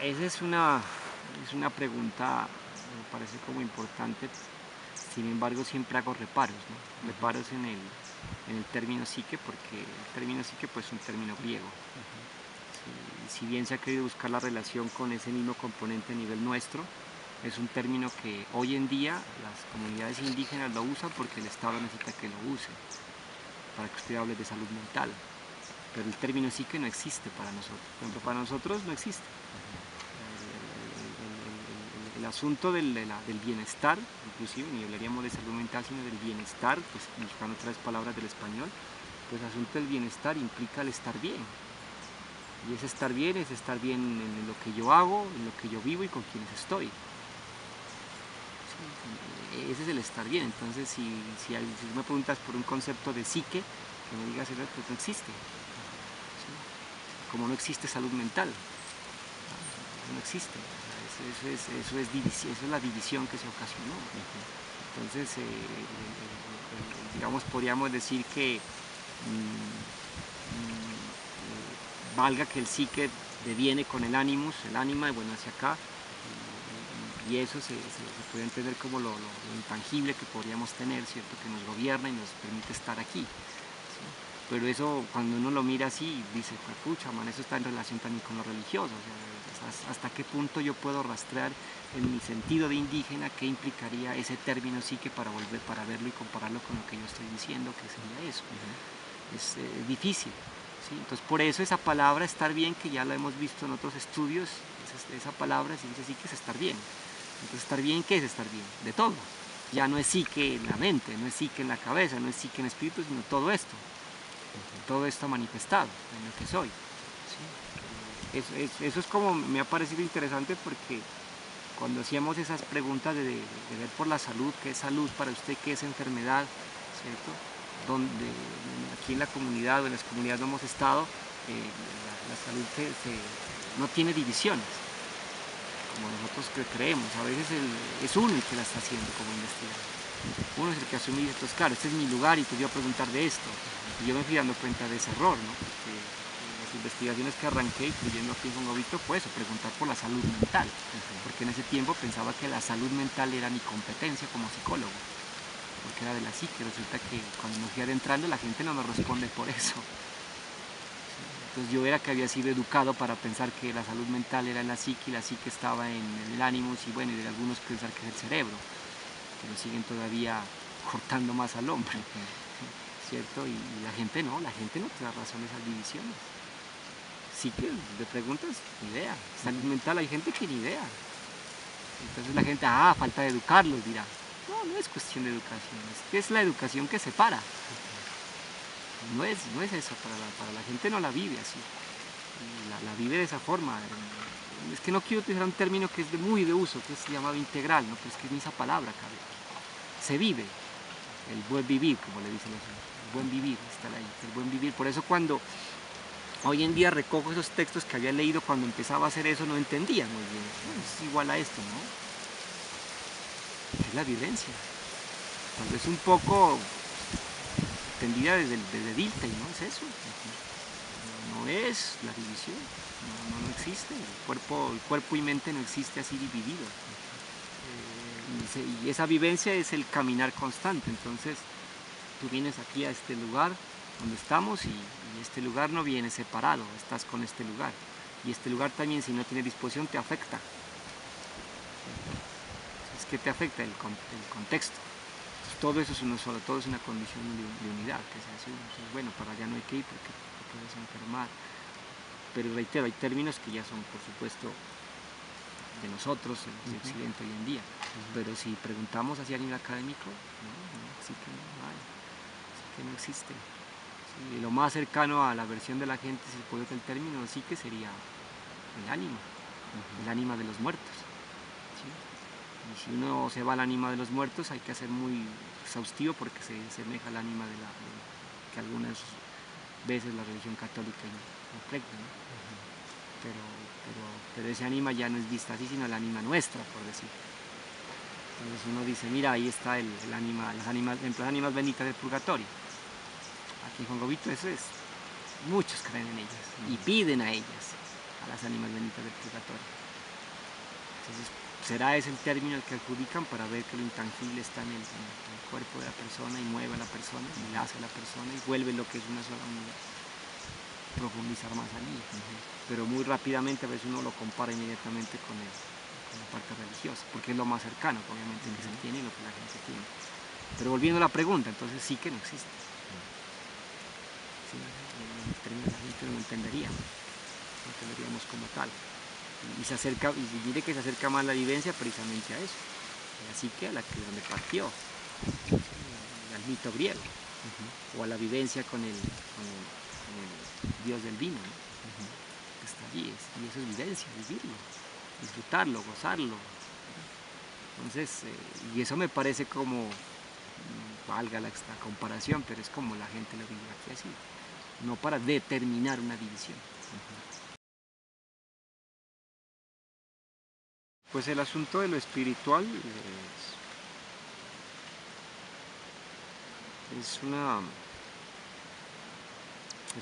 Esa es una pregunta, me parece como importante, sin embargo siempre hago reparos, ¿no? Reparos en el término psique, porque el término psique pues, es un término griego. Si bien se ha querido buscar la relación con ese mismo componente a nivel nuestro, es un término que hoy en día las comunidades indígenas lo usan porque el Estado necesita que lo use, para que usted hable de salud mental. Pero el término psique no existe para nosotros. Por ejemplo, para nosotros no existe. El asunto del bienestar, inclusive ni hablaríamos de salud mental, sino del bienestar, pues buscando otras palabras del español, pues el asunto del bienestar implica el estar bien. Y ese estar bien es estar bien en lo que yo hago, en lo que yo vivo y con quienes estoy. Sí, ese es el estar bien. Entonces, si me preguntas por un concepto de psique, que me digas, pues no existe. ¿Sí? Como no existe salud mental, no existe. Eso es la división que se ocasionó. Entonces, digamos, podríamos decir que valga que el psique deviene con el animus, el ánima, bueno, hacia acá, y eso se puede entender como lo intangible que podríamos tener, ¿cierto? Que nos gobierna y nos permite estar aquí. ¿Sí? Pero eso, cuando uno lo mira así, dice, pues, pucha, man, eso está en relación también con lo religioso. O sea, hasta qué punto yo puedo rastrear en mi sentido de indígena qué implicaría ese término psique para verlo y compararlo con lo que yo estoy diciendo, que sería eso. Es difícil. ¿Sí? Entonces, por eso esa palabra estar bien, que ya la hemos visto en otros estudios, esa palabra se dice así, que es estar bien. Entonces, estar bien, ¿qué es estar bien? De todo. Ya no es psique en la mente, no es psique en la cabeza, no es psique en espíritu, sino todo esto. Todo esto manifestado en lo que soy. ¿Sí? Eso es como me ha parecido interesante, porque cuando hacíamos esas preguntas de ver por la salud, qué es salud para usted, qué es enfermedad, ¿cierto? Donde aquí en la comunidad o en las comunidades donde hemos estado, la salud no tiene divisiones, como nosotros creemos. A veces es uno el que la está haciendo como investigador. Uno es el que asume y dice, pues claro, este es mi lugar y pues yo voy a preguntar de esto. Y yo me fui dando cuenta de ese error, ¿no? Porque las investigaciones que arranqué, incluyendo aquí en Congovito, fue eso, preguntar por la salud mental. Porque en ese tiempo pensaba que la salud mental era mi competencia como psicólogo, porque era de la psique. Resulta que cuando me fui adentrando, la gente no me responde por eso. Entonces yo era que había sido educado para pensar que la salud mental era en la psique y la psique estaba en el ánimos, y bueno, y de algunos pensar que es el cerebro, que lo siguen todavía cortando más al hombre, ¿cierto? Y la gente no te da razón a esas divisiones. Sí, que le preguntas, ni idea. Salud mental, hay gente que ni idea. Entonces la gente, falta de educarlos, dirá. No es cuestión de educación, es la educación que separa. No es eso, para la gente no la vive así, la vive de esa forma. Es que no quiero utilizar un término que es muy de uso, que es llamado integral, ¿no? Pero es que ni esa palabra cabe. Se vive el buen vivir, como le dicen los el buen vivir, estar ahí, el buen vivir. Por eso cuando hoy en día recojo esos textos que había leído cuando empezaba a hacer eso, no entendía muy bien. Bueno, es igual a esto, ¿no? Es la vivencia. Cuando es un poco entendida desde Dilthey, ¿no? Es eso. No es la división, no existe. El cuerpo y mente no existe así dividido. Y esa vivencia es el caminar constante. Entonces, tú vienes aquí a este lugar donde estamos, y este lugar no viene separado, estás con este lugar. Y este lugar también, si no tiene disposición, te afecta. Es que te afecta el contexto. Todo eso es uno solo, todo es una condición de unidad, que se hace uno. Entonces, bueno, para allá no hay que ir porque puedes enfermar. Pero reitero, hay términos que ya son, por supuesto, de nosotros, en Occidente hoy en día. Pero si preguntamos hacia a nivel académico, sí que no existe. Sí, lo más cercano a la versión de la gente, si se puede usar el término, sí que sería el ánima, el ánima de los muertos. ¿Sí? Y si uno se va al ánima de los muertos, hay que ser muy exhaustivo, porque se asemeja al ánima que algunas veces la religión católica refleja, ¿no? Pero ese ánima ya no es vista así, sino el ánima nuestra, por decir. Entonces uno dice, mira, ahí está el ánima, las ánimas benditas del purgatorio. Aquí en Congovito eso es. Muchos creen en ellas y piden a ellas, a las ánimas benditas del purgatorio. Entonces, será ese el término al que adjudican para ver que lo intangible está en el cuerpo de la persona y mueve a la persona y la hace a la persona y vuelve lo que es una sola unidad. Profundizar más allí, pero muy rápidamente a veces uno lo compara inmediatamente con la parte religiosa, porque es lo más cercano, obviamente, que se tiene y lo que la gente tiene. Pero volviendo a la pregunta, entonces sí que no existe. Sí, en términos la gente no lo entendería, no entenderíamos como tal. Y diré que se acerca más la vivencia precisamente a eso, así que a la que donde partió, al mito griego, o a la vivencia con el dios del vino, ¿no? Que está allí, y eso es vivencia, vivirlo, disfrutarlo, gozarlo. Entonces, y eso me parece como, valga la comparación, pero es como la gente lo vive aquí así, no para determinar una división. Pues el asunto de lo espiritual es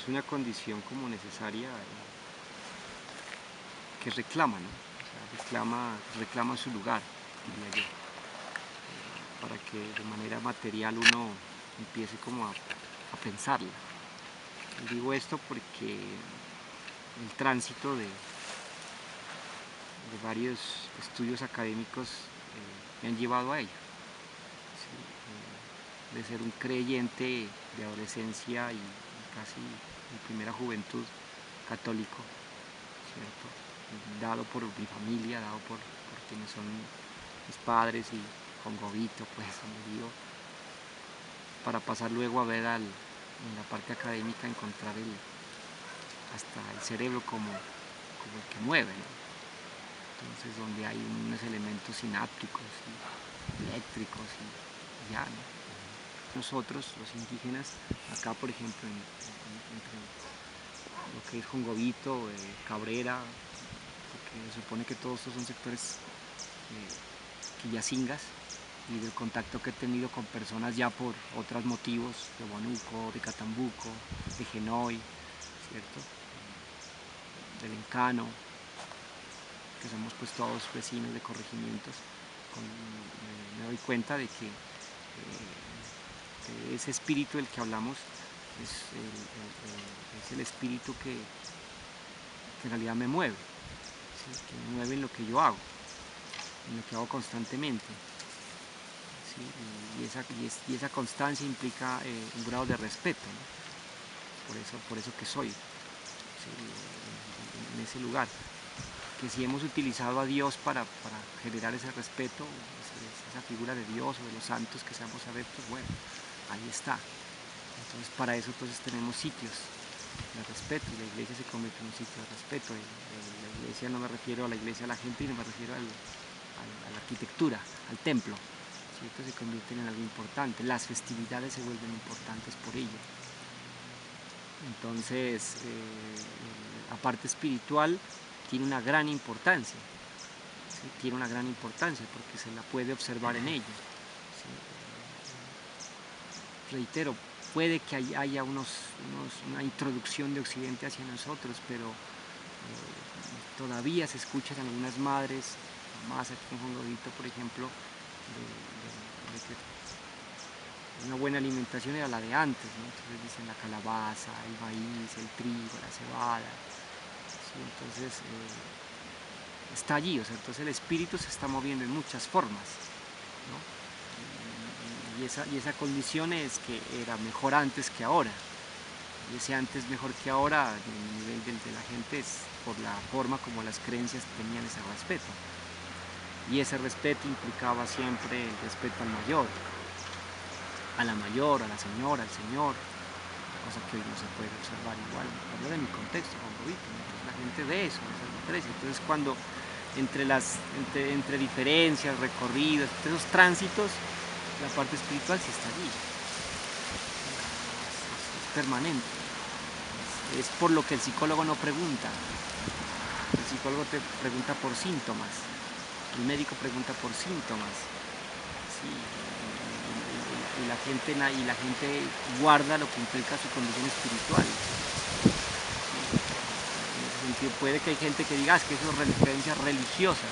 una condición como necesaria que reclama, ¿no? O sea, reclama su lugar, diría yo, para que de manera material uno empiece como a pensarla. Y digo esto porque el tránsito de varios estudios académicos me han llevado a ello. ¿Sí? De ser un creyente de adolescencia y casi mi primera juventud católico, ¿cierto? Dado por mi familia, dado por quienes son mis padres y con Gobito, pues, donde vivo, para pasar luego a ver en la parte académica, encontrar hasta el cerebro como el que mueve, ¿no? Entonces, donde hay unos elementos sinápticos y eléctricos y ya, ¿no? Nosotros, los indígenas, acá por ejemplo, entre lo que es Jongobito, Cabrera, porque se supone que todos estos son sectores quillacingas, y del contacto que he tenido con personas ya por otros motivos, de Huánuco, de Catambuco, de Genoy, ¿cierto? Del Encano, que somos pues todos vecinos de corregimientos, me doy cuenta de que ese espíritu del que hablamos es el espíritu que en realidad me mueve, ¿sí? Que me mueve en lo que yo hago, en lo que hago constantemente. ¿Sí? Y esa constancia implica un grado de respeto, ¿no? Por eso que soy, ¿sí? En ese lugar. Que si hemos utilizado a Dios para generar ese respeto, esa figura de Dios o de los santos que seamos adeptos, bueno, ahí está. Entonces para eso tenemos sitios de respeto, y la iglesia se convierte en un sitio de respeto. La iglesia, no me refiero a la iglesia a la gente, no me refiero a la arquitectura, al templo, ¿cierto? Se convierten en algo importante, las festividades se vuelven importantes por ello. Entonces, la parte espiritual tiene una gran importancia, ¿sí? Tiene una gran importancia porque se la puede observar en ello, ¿sí? Reitero, puede que haya una introducción de Occidente hacia nosotros, pero todavía se escuchan algunas madres, más aquí en Jongobito, por ejemplo, de que una buena alimentación era la de antes, ¿no? Entonces dicen la calabaza, el maíz, el trigo, la cebada, ¿sí? Entonces está allí, o sea, entonces el espíritu se está moviendo en muchas formas, ¿no? Y esa condición es que era mejor antes que ahora, y ese antes mejor que ahora, el nivel de la gente, es por la forma como las creencias tenían ese respeto, y ese respeto implicaba siempre el respeto al mayor, a la mayor, a la señora, al señor, cosa que hoy no se puede observar igual. Hablo de mi contexto, la gente ve eso, entonces cuando entre diferencias, recorridos, esos tránsitos, la parte espiritual sí está allí, es permanente, es por lo que el psicólogo no pregunta. El psicólogo te pregunta por síntomas, el médico pregunta por síntomas, ¿sí? Y la gente guarda lo que implica su condición espiritual. En ese sentido, puede que hay gente que diga que son creencias religiosas,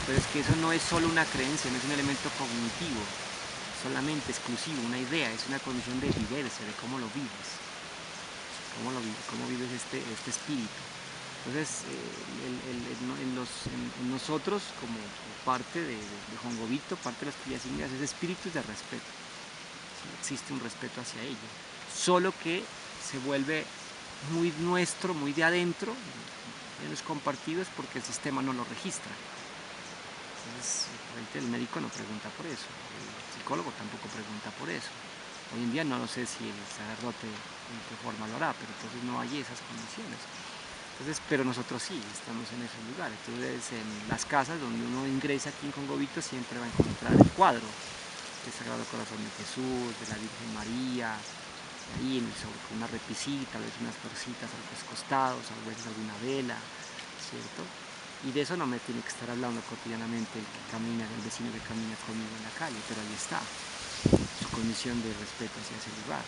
pero es que eso no es solo una creencia, no es un elemento cognitivo, solamente exclusivo, una idea, es una condición de vivirse, de cómo lo vives, cómo vives este espíritu. Entonces, en nosotros, como parte de Jongobito, parte de las actividades indígenas, ese espíritu es de respeto. ¿Sí? Existe un respeto hacia ello, solo que se vuelve muy nuestro, muy de adentro, menos compartidos porque el sistema no lo registra. Entonces, el médico no pregunta por eso, el psicólogo tampoco pregunta por eso. Hoy en día no lo sé si el sacerdote en qué forma lo hará, pero entonces no hay esas condiciones. Entonces, pero nosotros sí estamos en esos lugares. Entonces, en las casas donde uno ingresa aquí en Jongobito siempre va a encontrar el cuadro del Sagrado Corazón de Jesús, de la Virgen María, ahí sobre una repisita, a veces unas florcitas a los costados, a veces alguna vela, ¿cierto? Y de eso no me tiene que estar hablando cotidianamente el vecino que camina conmigo en la calle, pero ahí está su condición de respeto hacia ese lugar.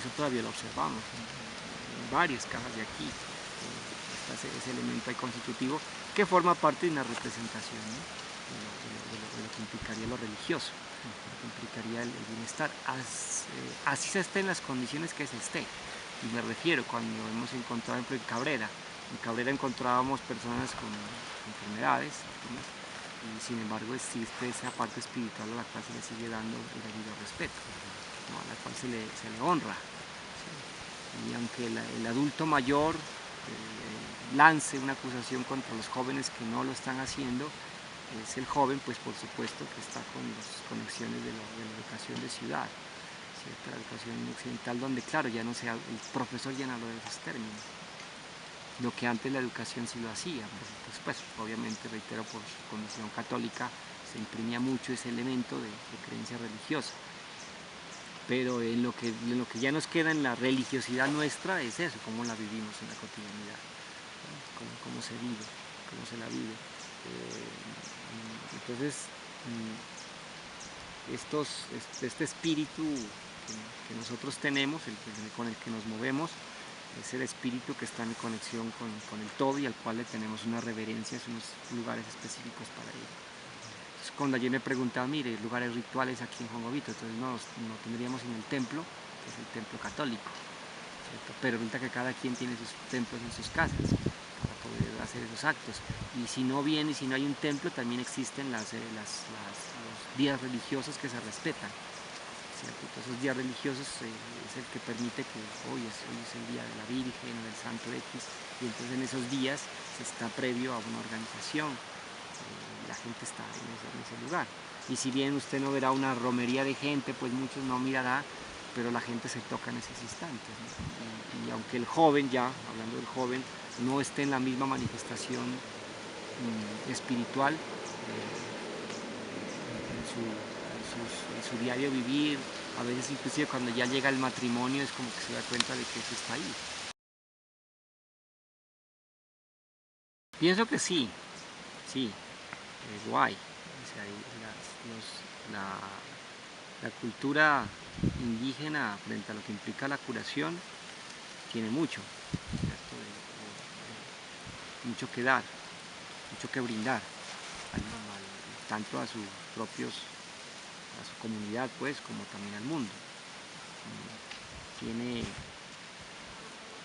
Eso todavía lo observamos en varias cajas de aquí. Está ese elemento ahí constitutivo que forma parte de una representación, ¿no? de lo que implicaría lo religioso, lo que implicaría el bienestar, así se esté en las condiciones que se esté. Y me refiero cuando hemos encontrado, por ejemplo, en Cabrera encontrábamos personas con enfermedades, y sin embargo existe esa parte espiritual a la cual se le sigue dando el debido respeto, ¿no? A la cual se le honra. ¿Sí? Y aunque el adulto mayor lance una acusación contra los jóvenes que no lo están haciendo, es el joven, pues por supuesto que está con las conexiones de la educación de ciudad, ¿cierto? La educación occidental, donde claro, ya no sea, el profesor ya no habla de esos términos, lo que antes la educación sí lo hacía, pues obviamente, reitero, por su condición católica se imprimía mucho ese elemento de creencia religiosa, pero en lo que ya nos queda en la religiosidad nuestra es eso, cómo la vivimos en la cotidianidad, ¿no? cómo se vive, cómo se la vive. Entonces, este espíritu que nosotros tenemos, con el que nos movemos, es el espíritu que está en conexión con el todo y al cual le tenemos una reverencia, unos lugares específicos para ello. Entonces, cuando ayer me preguntaba, mire, lugares rituales aquí en Jongobito, entonces no tendríamos en el templo, que es el templo católico, ¿cierto? Pero resulta que cada quien tiene sus templos en sus casas para poder hacer esos actos. Y si no viene, y si no hay un templo, también existen los días religiosos que se respetan, ¿cierto? Entonces, esos días religiosos es el que permite que hoy es el día de la Virgen o del Santo X, y entonces en esos días se está previo a una organización, la gente está en ese lugar. Y si bien usted no verá una romería de gente, pues muchos no mirará, pero la gente se toca en esos instantes, ¿no? Y aunque el joven, ya hablando del joven, no esté en la misma manifestación espiritual en su diario vivir, a veces inclusive cuando ya llega el matrimonio es como que se da cuenta de que eso está ahí. Pienso que sí, guay. O sea, la cultura indígena frente a lo que implica la curación tiene mucho, ¿cierto? Mucho que dar, mucho que brindar, tanto a sus propios, a su comunidad, pues, como también al mundo.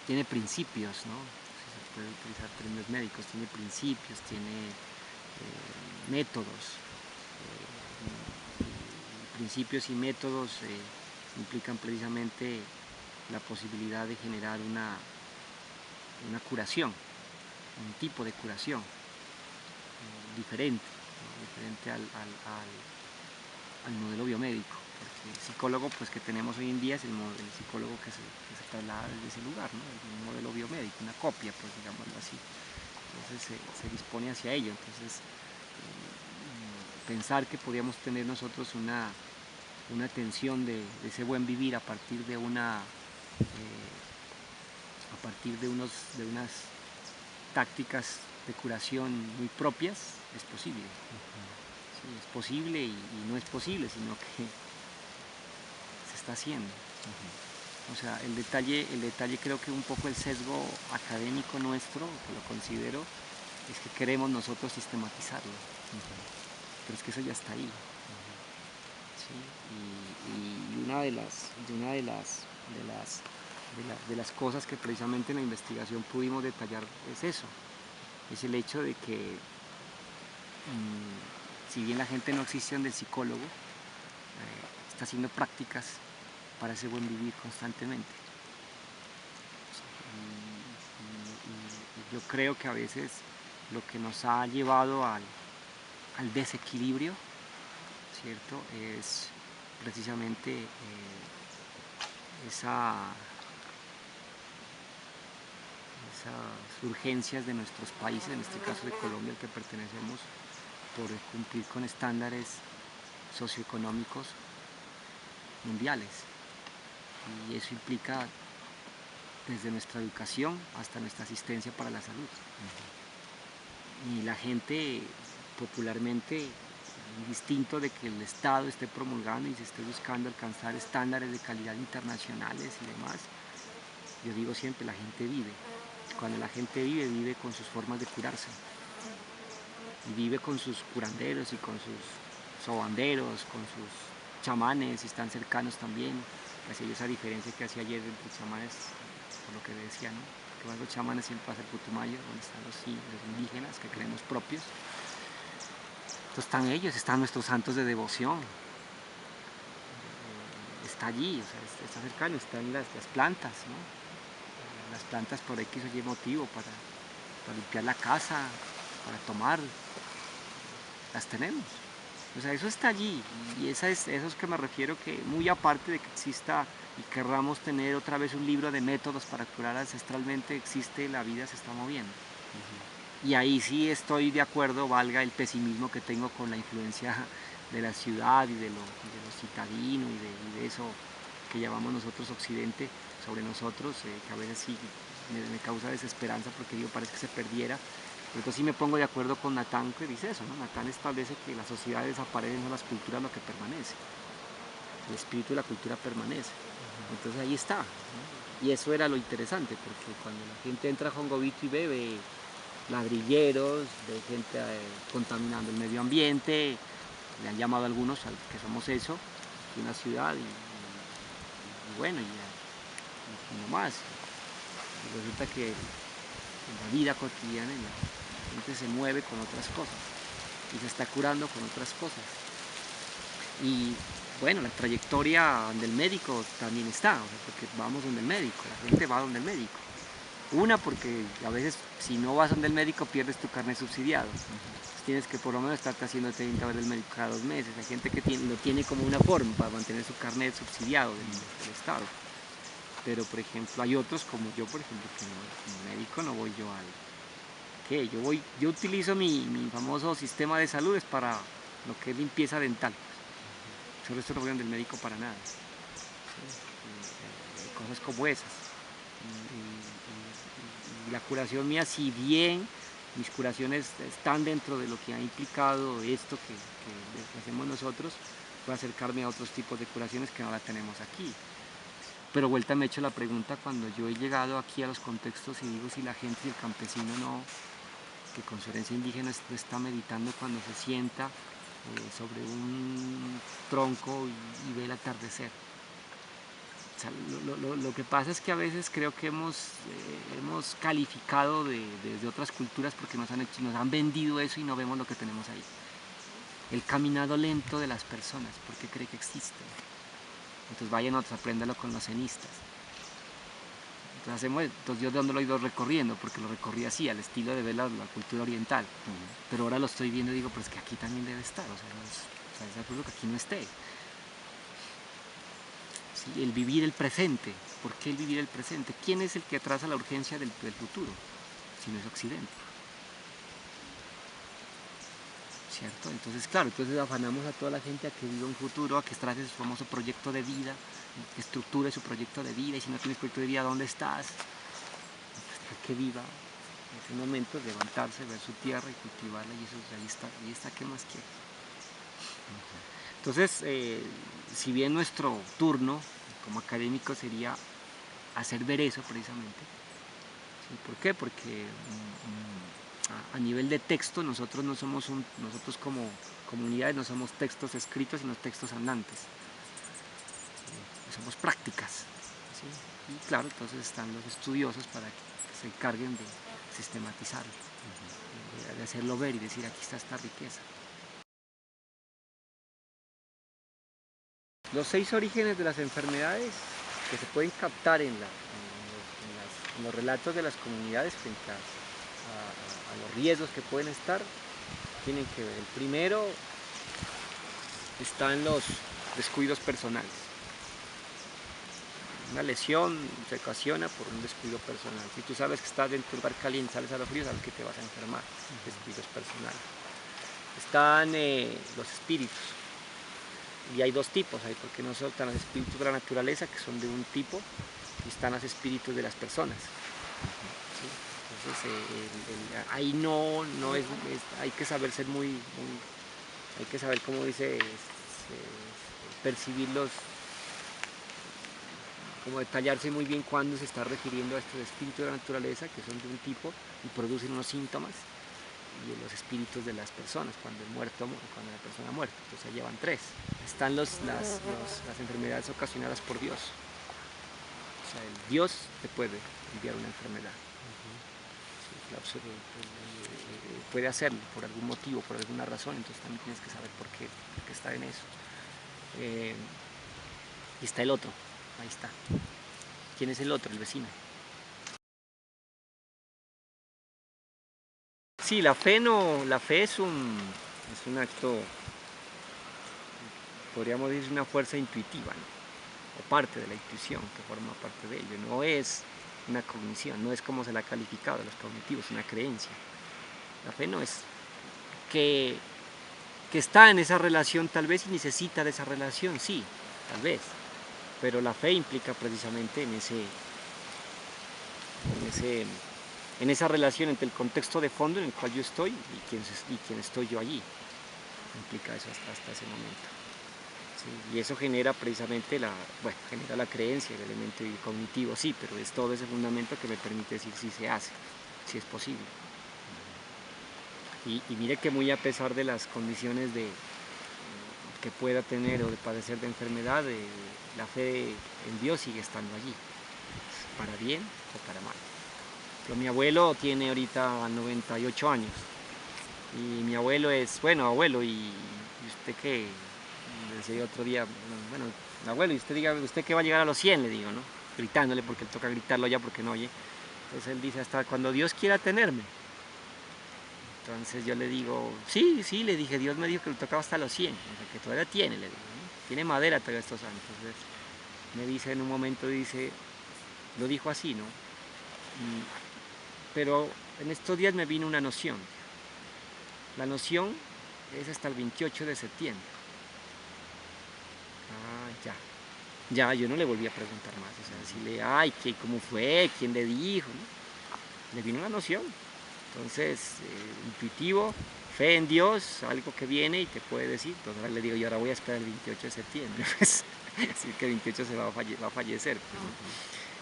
Tiene principios, ¿no? Si se puede utilizar términos médicos, tiene principios, tiene métodos. Principios y métodos implican precisamente la posibilidad de generar una curación, un tipo de curación diferente, ¿no? Diferente al modelo biomédico, porque el psicólogo pues, que tenemos hoy en día es el psicólogo que se traslada desde ese lugar, ¿no? Un modelo biomédico, una copia, pues digámoslo así. Entonces se dispone hacia ello. Entonces pensar que podíamos tener nosotros una atención de ese buen vivir a partir de unas tácticas de curación muy propias es posible. Sí, es posible y no es posible, sino que se está haciendo. O sea, el detalle creo que un poco el sesgo académico nuestro, que lo considero, es que queremos nosotros sistematizarlo, pero es que eso ya está ahí. ¿Sí? Y una de las cosas que precisamente en la investigación pudimos detallar es eso, es el hecho de que si bien la gente no existe donde el psicólogo está haciendo prácticas para ese buen vivir constantemente. Y yo creo que a veces lo que nos ha llevado al desequilibrio, ¿cierto?, es precisamente esas urgencias de nuestros países, en este caso de Colombia al que pertenecemos, por cumplir con estándares socioeconómicos mundiales. Y eso implica desde nuestra educación hasta nuestra asistencia para la salud. Y la gente popularmente, indistinto de que el Estado esté promulgando y se esté buscando alcanzar estándares de calidad internacionales y demás, yo digo siempre, la gente vive. Cuando la gente vive, vive con sus formas de curarse. Y vive con sus curanderos y con sus sobanderos, con sus chamanes, y están cercanos también. Así esa diferencia que hacía ayer entre chamanes, por lo que decía, ¿no? Que van los chamanes siempre a hacer Putumayo, donde están los indígenas que creemos propios. Entonces están ellos, están nuestros santos de devoción. Está allí, o sea, está cercano, están las plantas, ¿no? Las plantas por X o Y motivo, para limpiar la casa, para tomar, las tenemos. O sea, eso está allí, y eso es que me refiero, que muy aparte de que exista y querramos tener otra vez un libro de métodos para curar ancestralmente, existe, la vida se está moviendo. Y ahí sí estoy de acuerdo, valga el pesimismo que tengo con la influencia de la ciudad y de lo citadino y de eso que llamamos nosotros Occidente sobre nosotros, que a veces sí me causa desesperanza porque digo, parece que se perdiera. Pero entonces sí me pongo de acuerdo con Natán, que dice eso, ¿no? Natán establece que las sociedades desaparecen, no las culturas, lo que permanece. El espíritu de la cultura permanece. Entonces ahí está, ¿no? Y eso era lo interesante, porque cuando la gente entra a Jongovito y ve ladrilleros, ve gente contaminando el medio ambiente, le han llamado a algunos que somos eso, aquí una ciudad, y bueno, y no más. Y resulta que en la vida cotidiana la gente se mueve con otras cosas y se está curando con otras cosas. Y bueno, la trayectoria del médico también está, o sea, porque vamos donde el médico, la gente va donde el médico. Una, porque a veces si no vas donde el médico pierdes tu carnet subsidiado. Entonces tienes que por lo menos estarte haciendo 30 horas del médico cada 2 meses. Hay gente que lo tiene como una forma para mantener su carnet subsidiado del Estado. Pero por ejemplo hay otros como yo, por ejemplo, que no, como médico no voy yo al... ¿Qué? Yo utilizo mi famoso sistema de salud es para lo que es limpieza dental. Sobre esto no voy donde el médico para nada. Cosas como esas. Y la curación mía, si bien mis curaciones están dentro de lo que ha implicado esto que hacemos nosotros, puedo acercarme a otros tipos de curaciones que no la tenemos aquí. Pero vuelta me he hecho la pregunta cuando yo he llegado aquí a los contextos y digo si la gente y el campesino no, que con su herencia indígena no está meditando cuando se sienta sobre un tronco y ve el atardecer. O sea, lo que pasa es que a veces creo que hemos calificado desde otras culturas porque nos han vendido eso y no vemos lo que tenemos ahí. El caminado lento de las personas, porque cree que existe. Entonces vayan otros, apréndalo con los cenistas. Entonces yo de dónde lo he ido recorriendo, porque lo recorrí así, al estilo de ver la cultura oriental. Pero ahora lo estoy viendo y digo, pero es que aquí también debe estar, o sea, es absurdo que aquí no esté. ¿Sí? El vivir el presente. ¿Por qué el vivir el presente? ¿Quién es el que atrasa la urgencia del futuro? Si no es Occidente. ¿Cierto? Entonces, claro, entonces afanamos a toda la gente a que viva un futuro, a que trace su famoso proyecto de vida, que estructure su proyecto de vida, y si no tienes proyecto de vida, ¿dónde estás? Pues que viva en ese momento, levantarse, ver su tierra y cultivarla, y eso ahí está, ¿qué más quiere? Entonces, si bien nuestro turno como académico sería hacer ver eso precisamente, ¿sí? ¿Por qué? Porque a nivel de texto, nosotros no somos nosotros como comunidades no somos textos escritos, sino textos andantes. Somos prácticas, ¿sí? Y claro, entonces están los estudiosos para que se encarguen de sistematizarlo, de hacerlo ver y decir aquí está esta riqueza. Los 6 orígenes de las enfermedades que se pueden captar en los relatos de las comunidades frente a los riesgos que pueden estar, tienen que ver. El primero está en los descuidos personales. Una lesión se ocasiona por un descuido personal. Si tú sabes que estás dentro de un lugar caliente, sales a lo frío, sabes que te vas a enfermar. Descuidos personales. Están los espíritus. Y hay 2 tipos ahí, porque no son están los espíritus de la naturaleza, que son de un tipo, y están los espíritus de las personas. ¿Sí? Entonces, ahí no es, hay que saber ser hay que saber, cómo dice, percibirlos, como detallarse muy bien cuando se está refiriendo a estos espíritus de la naturaleza, que son de un tipo y producen unos síntomas, y los espíritus de las personas, cuando la persona ha muerto. Entonces llevan 3. Están las enfermedades ocasionadas por Dios. O sea, el Dios te puede enviar una enfermedad. Sí, puede hacerlo por algún motivo, por alguna razón, entonces también tienes que saber por qué está en eso. Y está el otro, ahí está. ¿Quién es el otro? El vecino. Sí, la fe es un acto, podríamos decir, una fuerza intuitiva, ¿no? O parte de la intuición que forma parte de ello. No es una cognición, no es como se la ha calificado de los cognitivos, una creencia. La fe no es que está en esa relación tal vez y necesita de esa relación, sí, tal vez. Pero la fe implica precisamente en esa relación entre el contexto de fondo en el cual yo estoy y quién estoy yo allí. Implica eso hasta ese momento. Sí, y eso genera precisamente genera la creencia, el elemento cognitivo, sí, pero es todo ese fundamento que me permite decir si se hace, si es posible. Y mire que muy a pesar de las condiciones que pueda tener o de padecer de enfermedad, la fe en Dios sigue estando allí, para bien o para mal. Pero mi abuelo tiene ahorita 98 años y mi abuelo es, abuelo, ¿y usted qué? Le decía otro día, bueno, abuelo, y usted que va a llegar a los 100, le digo, ¿no? Gritándole, porque toca gritarlo ya porque no oye. Entonces él dice, hasta cuando Dios quiera tenerme. Entonces yo le digo, sí, le dije, Dios me dijo que le tocaba hasta los 100, o sea, que todavía tiene, le digo, ¿no? Tiene madera todavía estos años. Entonces me dice en un momento, lo dijo así, ¿no? Pero en estos días me vino una noción. La noción es hasta el 28 de septiembre. Ya, yo no le volví a preguntar más, o sea, decirle, ¿cómo fue? ¿Quién le dijo? ¿No? Le vino una noción. Entonces, intuitivo, fe en Dios, algo que viene y te puede decir. Entonces ahora le digo, yo ahora voy a esperar el 28 de septiembre, pues, así que el 28 se va a fallecer. Pues, ¿no?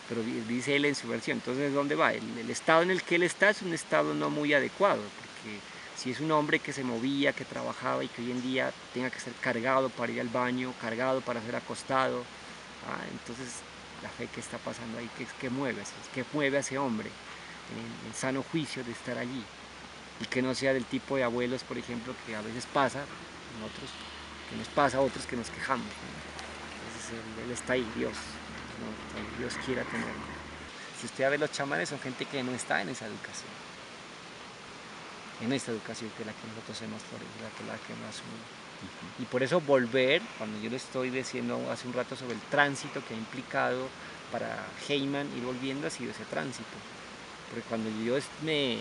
Pero dice él en su versión. Entonces, ¿dónde va? El estado en el que él está es un estado no muy adecuado, porque si es un hombre que se movía, que trabajaba y que hoy en día tenga que ser cargado para ir al baño, cargado para ser acostado, entonces la fe que está pasando ahí, que mueve a ese hombre en sano juicio de estar allí, y que no sea del tipo de abuelos, por ejemplo, que a veces pasa, que nos pasa a otros que nos quejamos, ¿no? Entonces él está ahí, Dios, ¿no? Dios quiera tenerlo. Si usted ve, los chamanes son gente que no está en esa educación, que la que nosotros hemos florecido, la que hemos asumido. Y por eso volver, cuando yo le estoy diciendo hace un rato sobre el tránsito que ha implicado para Heyman ir volviendo, ha sido ese tránsito. Porque cuando yo me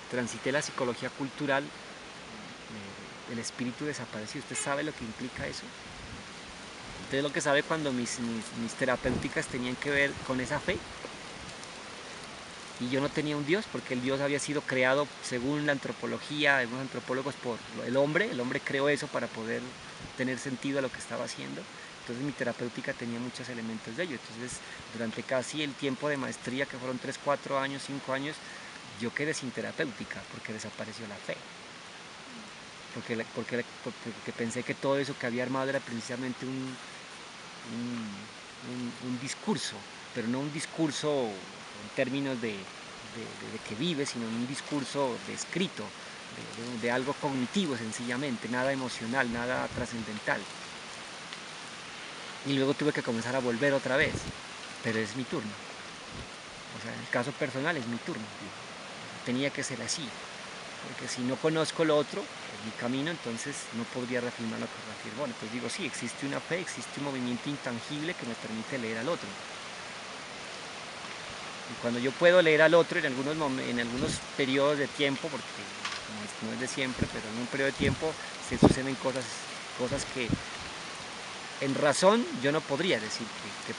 transité la psicología cultural, el espíritu desapareció. ¿Usted sabe lo que implica eso? Usted es lo que sabe cuando mis terapéuticas tenían que ver con esa fe. Y yo no tenía un Dios, porque el Dios había sido creado según la antropología, algunos antropólogos, por el hombre. El hombre creó eso para poder tener sentido a lo que estaba haciendo. Entonces mi terapéutica tenía muchos elementos de ello. Entonces durante casi el tiempo de maestría, que fueron 3, 4 años, 5 años, yo quedé sin terapéutica porque desapareció la fe. Porque pensé que todo eso que había armado era precisamente un discurso, pero no un discurso en términos de que vive, sino un discurso de escrito, de algo cognitivo sencillamente, nada emocional, nada trascendental. Y luego tuve que comenzar a volver otra vez, pero es mi turno. O sea, en el caso personal es mi turno. Tenía que ser así, porque si no conozco lo otro, mi camino, entonces no podría reafirmar lo que reafirmo. Bueno, pues digo, sí, existe una fe, existe un movimiento intangible que me permite leer al otro. Y cuando yo puedo leer al otro en algunos periodos de tiempo, porque no es de siempre, pero en un periodo de tiempo se suceden cosas que en razón yo no podría decir que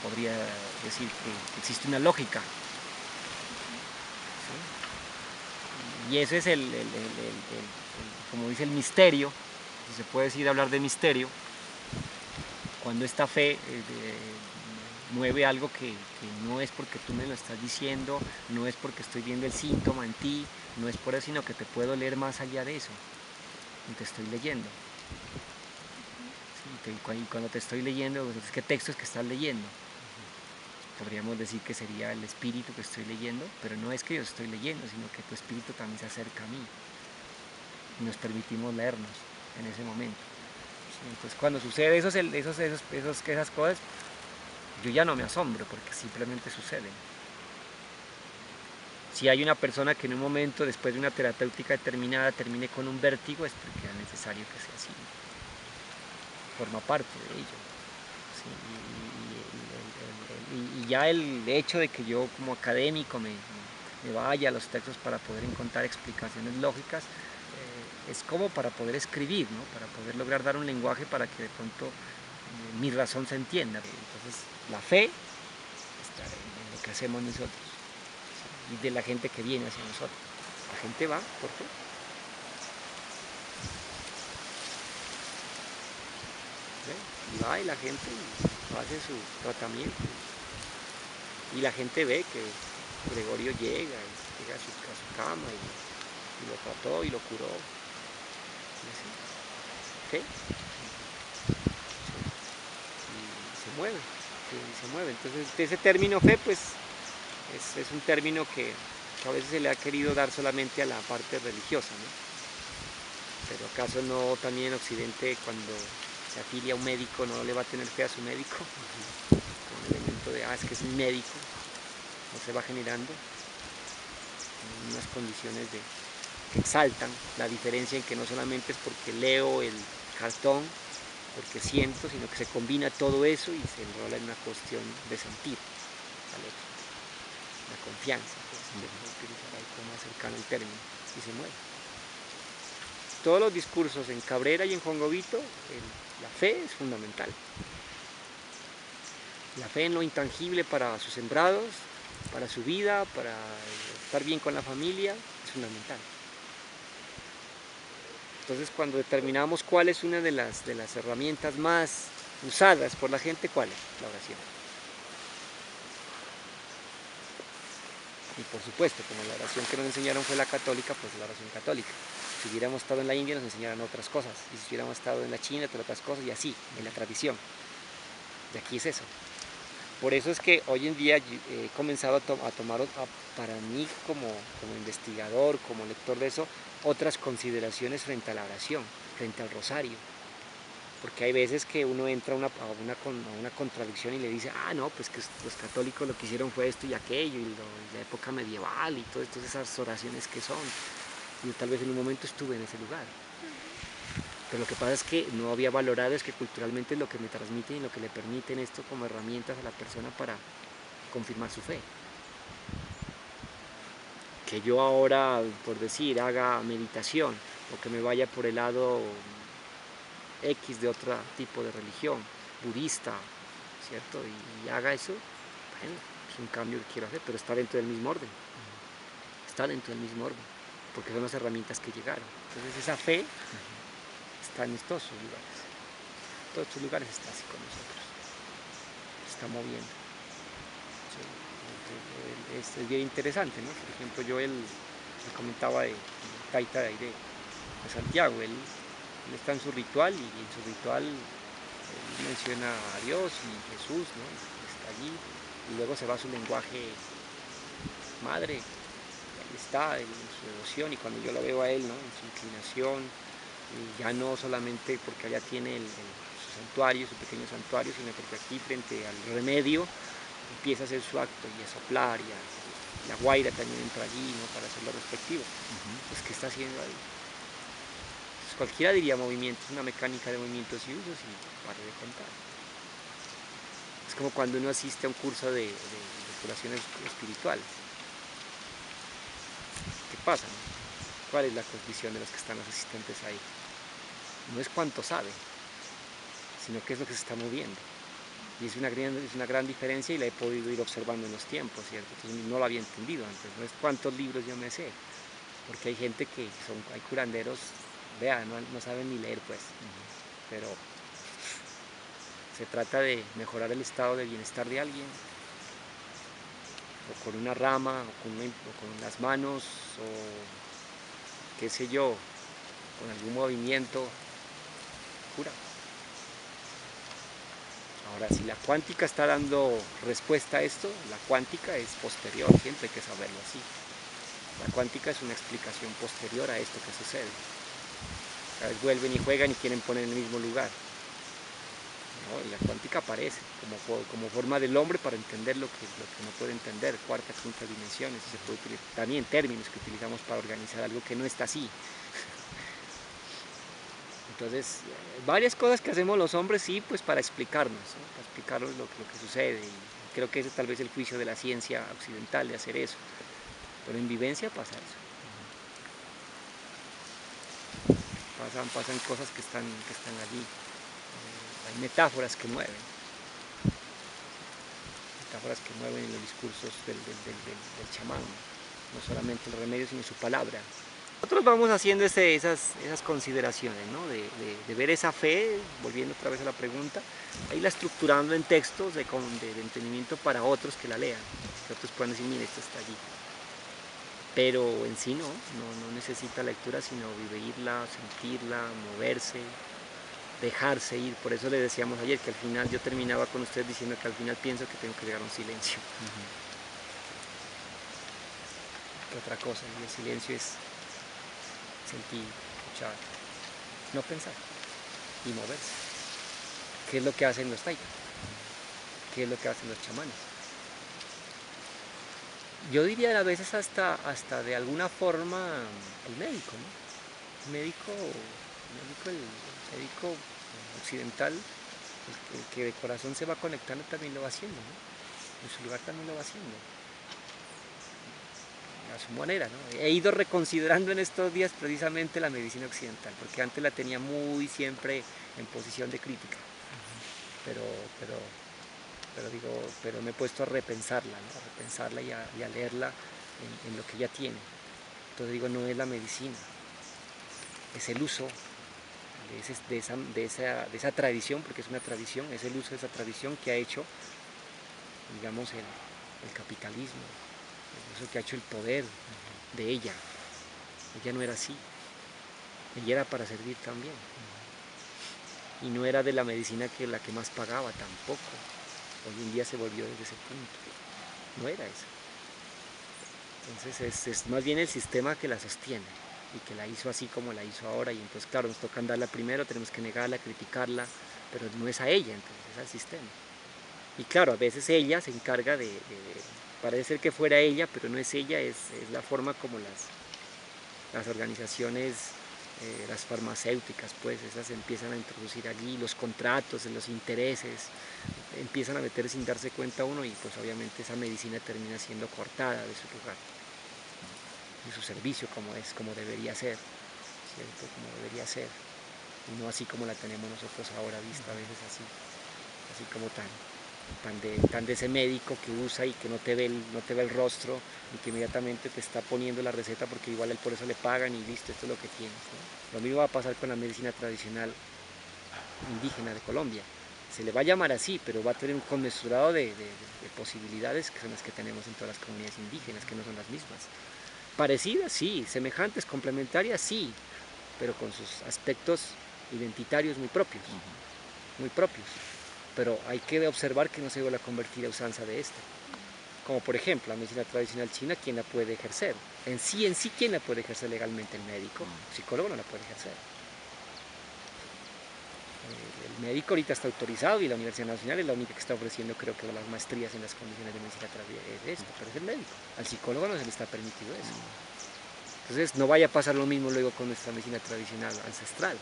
existe una lógica. ¿Sí? Y eso es como dice el misterio, si se puede decir hablar de misterio, cuando esta fe mueve algo que no es porque tú me lo estás diciendo, no es porque estoy viendo el síntoma en ti, no es por eso, sino que te puedo leer más allá de eso, y te estoy leyendo. Sí, y cuando te estoy leyendo, pues, ¿qué textos que estás leyendo? Podríamos decir que sería el espíritu que estoy leyendo, pero no es que yo estoy leyendo, sino que tu espíritu también se acerca a mí, y nos permitimos leernos en ese momento. Sí, entonces cuando sucede esas cosas, yo ya no me asombro porque simplemente suceden. Si hay una persona que en un momento, después de una terapéutica determinada, termine con un vértigo, es porque es necesario que sea así. Forma parte de ello. Sí, y ya el hecho de que yo como académico me vaya a los textos para poder encontrar explicaciones lógicas, es como para poder escribir, ¿no? Para poder lograr dar un lenguaje para que de pronto mi razón se entienda. Entonces, la fe está en lo que hacemos nosotros y de la gente que viene hacia nosotros. La gente va por fe. ¿Ve? Y va y la gente hace su tratamiento. Y la gente ve que Gregorio llega a su cama y lo trató y lo curó. Y así. ¿Fe? Y se mueve. Y se mueve. Entonces, ese término fe, pues, es un término que a veces se le ha querido dar solamente a la parte religiosa, ¿no? Pero ¿acaso no también en Occidente, cuando se afilia a un médico, no le va a tener fe a su médico? Como un elemento de, es que es un médico, no se va generando unas condiciones que exaltan la diferencia en que no solamente es porque leo el cartón, porque siento, sino que se combina todo eso y se enrola en una cuestión de sentir al otro, la confianza, pues, se puede utilizar ahí como más cercano el término, y se mueve. Todos los discursos en Cabrera y en Juan Govito, la fe es fundamental. La fe en lo intangible para sus sembrados, para su vida, para estar bien con la familia, es fundamental. Entonces, cuando determinamos cuál es una de las herramientas más usadas por la gente, ¿cuál es? La oración. Y por supuesto, como la oración que nos enseñaron fue la católica, pues la oración católica. Si hubiéramos estado en la India nos enseñaran otras cosas, y si hubiéramos estado en la China otras cosas, y así, en la tradición. Y aquí es eso. Por eso es que hoy en día he comenzado a tomar para mí como investigador, como lector de eso, otras consideraciones frente a la oración, frente al rosario. Porque hay veces que uno entra a una contradicción y le dice, no, pues que los católicos lo que hicieron fue esto y aquello, y la época medieval y todas esas oraciones que son. Y yo tal vez en un momento estuve en ese lugar. Pero lo que pasa es que no había valorado, es que culturalmente es lo que me transmiten y lo que le permiten esto como herramientas a la persona para confirmar su fe. Que yo ahora, por decir, haga meditación o que me vaya por el lado X de otro tipo de religión, budista, ¿cierto? Y haga eso, bueno, es un cambio que quiero hacer, pero está dentro del mismo orden. Está dentro del mismo orden, porque son las herramientas que llegaron. Entonces esa fe está en estos lugares. Todos estos lugares está así con nosotros. Se está moviendo. Sí. Es bien interesante, ¿no? Por ejemplo, yo le comentaba de Taita de ahí de Santiago, él está en su ritual y en su ritual él menciona a Dios y Jesús, ¿no? Está allí y luego se va a su lenguaje madre, ahí está en su devoción y cuando yo lo veo a él, ¿no? En su inclinación, ya no solamente porque allá tiene su santuario, su pequeño santuario, sino porque aquí frente al remedio empieza a hacer su acto y a soplar y la guaira también entra allí, ¿no? Para hacer lo respectivo. Pues, ¿qué está haciendo ahí? Pues cualquiera diría movimientos, una mecánica de movimientos y usos y pare de contar. Es como cuando uno asiste a un curso de curación espiritual. ¿Qué pasa? ¿No? ¿Cuál es la condición de los que están los asistentes ahí? No es cuánto sabe, sino qué es lo que se está moviendo. Y es una gran diferencia y la he podido ir observando en los tiempos, ¿cierto? Entonces no lo había entendido antes, no es cuántos libros yo me sé, porque hay gente que hay curanderos, vea, no saben ni leer pues, pero se trata de mejorar el estado de bienestar de alguien, o con una rama, o con las manos, o qué sé yo, con algún movimiento, cura. Ahora, si la cuántica está dando respuesta a esto, la cuántica es posterior, siempre hay que saberlo así. La cuántica es una explicación posterior a esto que sucede. Cada vez vuelven y juegan y quieren poner en el mismo lugar. ¿No? Y la cuántica aparece como forma del hombre para entender lo que no puede entender, cuarta, quinta dimensiones. Se puede utilizar también términos que utilizamos para organizar algo que no está así. Entonces, varias cosas que hacemos los hombres, sí, pues para explicarnos, ¿no? Para explicarnos lo que sucede. Y creo que ese es tal vez el juicio de la ciencia occidental de hacer eso. Pero en vivencia pasa eso. Pasan cosas que están allí. Hay metáforas que mueven. Metáforas que mueven en los discursos del chamán. No solamente el remedio, sino su palabra. Nosotros vamos haciendo esas consideraciones, ¿no? de ver esa fe, volviendo otra vez a la pregunta, ahí la estructurando en textos de entendimiento para otros que la lean, que otros puedan decir, mire, esto está allí. Pero en sí no necesita lectura, sino vivirla, sentirla, moverse, dejarse ir. Por eso le decíamos ayer que al final yo terminaba con ustedes diciendo que al final pienso que tengo que llegar a un silencio. Que otra cosa, y el silencio es sentir, escuchar, no pensar y moverse. ¿Qué es lo que hacen los taitas? ¿Qué es lo que hacen los chamanes? Yo diría a veces hasta de alguna forma el médico, ¿no? El médico occidental, el que de corazón se va conectando también lo va haciendo, ¿no? En su lugar también lo va haciendo. A su manera, ¿no? He ido reconsiderando en estos días precisamente la medicina occidental, porque antes la tenía muy siempre en posición de crítica, pero me he puesto a repensarla, ¿no? A repensarla y a leerla en lo que ella tiene. Entonces digo, no es la medicina, es el uso de esa tradición, porque es una tradición, es el uso de esa tradición que ha hecho, digamos, el capitalismo, el uso que ha hecho el poder de ella. Ella no era así, ella era para servir también. Y no era de la medicina la que más pagaba tampoco. Hoy en día se volvió desde ese punto. No era eso. Entonces es más bien el sistema que la sostiene y que la hizo así como la hizo ahora. Y entonces, claro, nos toca andarla primero, tenemos que negarla, criticarla, pero no es a ella, entonces es al sistema. Y claro, a veces ella se encarga parece ser que fuera ella, pero no es ella, es la forma como las organizaciones, las farmacéuticas, pues esas empiezan a introducir allí los contratos, los intereses, empiezan a meter sin darse cuenta uno y pues obviamente esa medicina termina siendo cortada de su lugar, de su servicio como debería ser, ¿cierto? Como debería ser, y no así como la tenemos nosotros ahora vista a veces así como tan de ese médico que usa y que no te ve el rostro y que inmediatamente te está poniendo la receta porque igual él por eso le pagan y listo, esto es lo que tienes, ¿no? Lo mismo va a pasar con la medicina tradicional indígena de Colombia. Se le va a llamar así, pero va a tener un conmensurado de posibilidades que son las que tenemos en todas las comunidades indígenas, que no son las mismas. Parecidas, sí, semejantes, complementarias, sí, pero con sus aspectos identitarios muy propios, muy propios. Pero hay que observar que no se vuelva a convertir a usanza de esta. Como por ejemplo, la medicina tradicional china, ¿quién la puede ejercer? En sí, ¿quién la puede ejercer legalmente? El médico. El psicólogo no la puede ejercer. El médico ahorita está autorizado y la Universidad Nacional es la única que está ofreciendo, creo que, las maestrías en las condiciones de medicina de esto, pero es el médico. Al psicólogo no se le está permitido eso. Entonces no vaya a pasar lo mismo luego con nuestra medicina tradicional ancestral.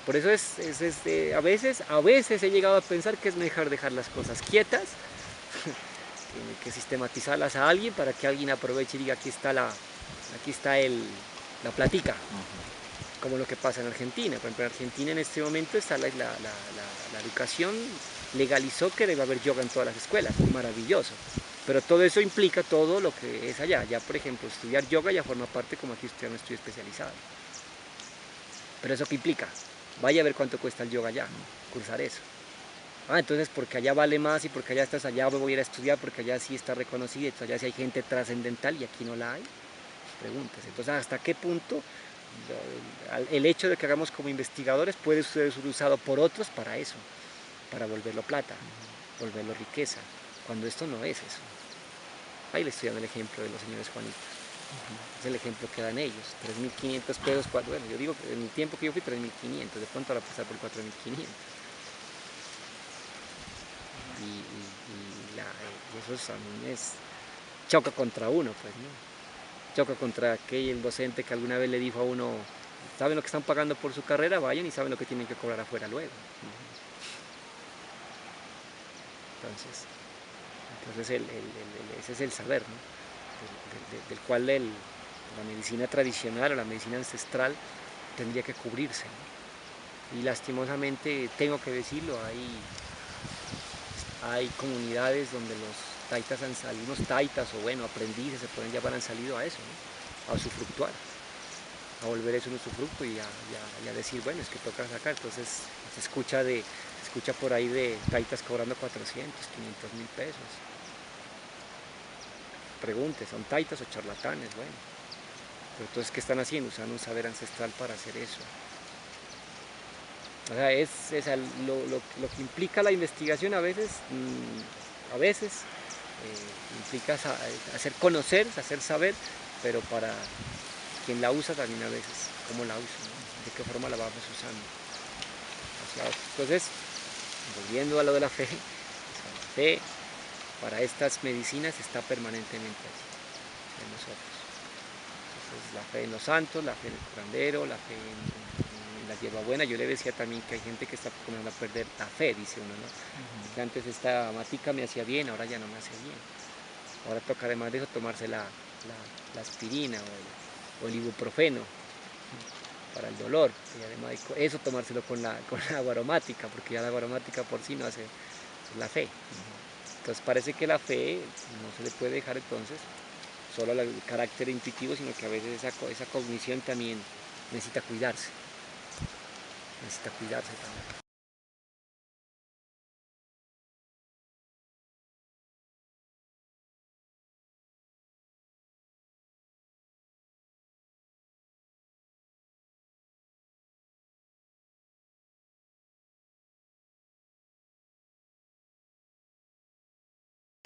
Por eso a veces he llegado a pensar que es mejor dejar las cosas quietas que sistematizarlas a alguien para que alguien aproveche y diga aquí está la platica, como lo que pasa en Argentina. Por ejemplo, en Argentina en este momento está la educación legalizó que debe haber yoga en todas las escuelas, maravilloso. Pero todo eso implica todo lo que es allá. Ya, por ejemplo, estudiar yoga ya forma parte como aquí estudiar un estudio especializado. Pero ¿eso qué implica? Vaya a ver cuánto cuesta el yoga allá, cursar eso. Entonces porque allá vale más y porque allá estás allá voy a ir a estudiar porque allá sí está reconocido, entonces allá sí hay gente trascendental y aquí no la hay. Preguntas. Entonces, ¿hasta qué punto el hecho de que hagamos como investigadores puede ser usado por otros para eso? Para volverlo plata, volverlo riqueza, cuando esto no es eso. Ahí le estoy dando el ejemplo de los señores Juanitos. Es el ejemplo que dan ellos, 3.500 pesos, bueno, yo digo que en el tiempo que yo fui 3.500, de pronto ahora pasar por 4.500. Y eso también choca contra uno, pues, ¿no? Choca contra aquel docente que alguna vez le dijo a uno, saben lo que están pagando por su carrera, vayan y saben lo que tienen que cobrar afuera luego. Entonces ese es el saber, ¿no? del cual la medicina tradicional o la medicina ancestral tendría que cubrirse, ¿no? Y lastimosamente, tengo que decirlo, hay comunidades donde algunos taitas o bueno, aprendices se pueden llamar, han salido a eso, ¿no? A usufructuar, a volver eso un usufructo y a decir, bueno, es que toca sacar. Entonces se escucha por ahí de taitas cobrando 400, 500.000 pesos. Pregunte, ¿son taitas o charlatanes? Bueno, pero entonces ¿qué están haciendo? Usando un saber ancestral para hacer eso. O sea, lo que implica la investigación a veces implica hacer conocer, hacer saber, pero para quien la usa también a veces, cómo la usa, ¿no? De qué forma la vamos usando. Entonces, volviendo a lo de la fe, la fe para estas medicinas está permanentemente allí, en nosotros. Entonces, la fe en los santos, la fe en el curandero, la fe en la hierbabuena. Yo le decía también que hay gente que está comenzando a perder la fe, dice uno, ¿no? Que antes esta matica me hacía bien, ahora ya no me hace bien. Ahora toca además de eso tomarse la aspirina o el ibuprofeno para el dolor, y además eso tomárselo con la agua aromática, porque ya la agua aromática por sí no hace la fe. Entonces parece que la fe no se le puede dejar entonces solo al carácter intuitivo, sino que a veces esa cognición también necesita cuidarse también.